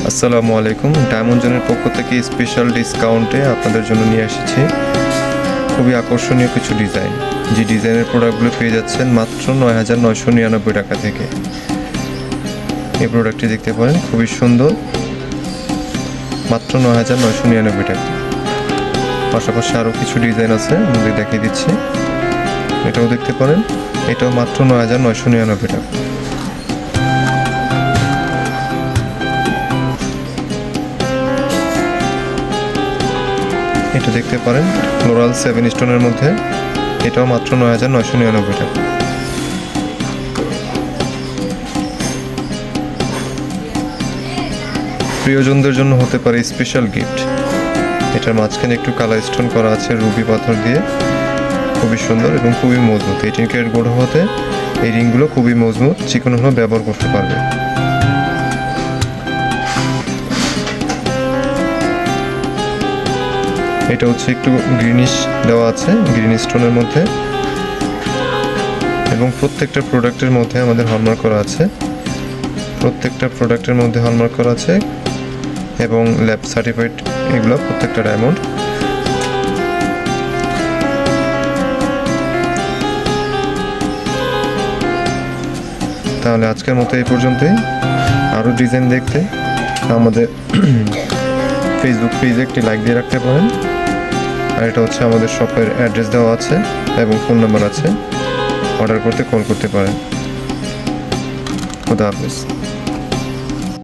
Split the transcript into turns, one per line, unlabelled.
আসসালামু আলাইকুম। ডায়মন্ড জোনের পক্ষ থেকে স্পেশাল ডিসকাউন্টে আপনাদের জন্য নিয়ে এসেছি খুবই আকর্ষণীয় কিছু ডিজাইন। যে ডিজাইনের প্রোডাক্টগুলো পেয়ে যাচ্ছেন মাত্র ৯,৯৯৯ টাকা থেকে। এই প্রোডাক্টটি দেখতে পারেন, খুবই সুন্দর, মাত্র ৯,৯৯৯ টাকা। পাশাপাশি আরও কিছু ডিজাইন আছে, আমাদের দেখিয়ে দিচ্ছি। এটাও দেখতে পারেন, এটাও মাত্র ৯,৯৯৯ টাকা। এটা দেখতে পারেন ফ্লোরাল 7 স্টোনের মধ্যে, এটাও মাত্র ৯,৯৯৯ টাকা। প্রিয়জনদের জন্য হতে পারে স্পেশাল গিফট। এটার মাঝখানে একটু কালার স্টোন করা আছে রুবি পাথর দিয়ে, খুবই সুন্দর এবং খুবই মজবুত। 18 ক্যারেট গোল্ড হতে এই রিংগুলো খুবই মজবুত, চিকন হলেও ব্যবহার করতে পারবে। এটা হচ্ছে একটু গ্রিনিশ দেওয়া আছে, গ্রিন স্টোনের মধ্যে, এবং প্রত্যেকটা প্রোডাক্টের মধ্যে আমাদের হলমার্ক করা আছে। প্রত্যেকটা প্রোডাক্টের মধ্যে হলমার্ক করা আছে এবং ল্যাব সার্টিফাইড, এগুলো প্রত্যেকটা ডায়মন্ড। তাহলে আজকের মতো এই পর্যন্তই। আরও ডিজাইন দেখতে আমাদের ফেসবুক পেজে একটি লাইক দিয়ে রাখতে পারেন। আর এটা হচ্ছে আমাদের শপের অ্যাড্রেস দেওয়া আছে এবং ফোন নাম্বার আছে, অর্ডার করতে কল করতে পারেন। খুদা হাফেজ।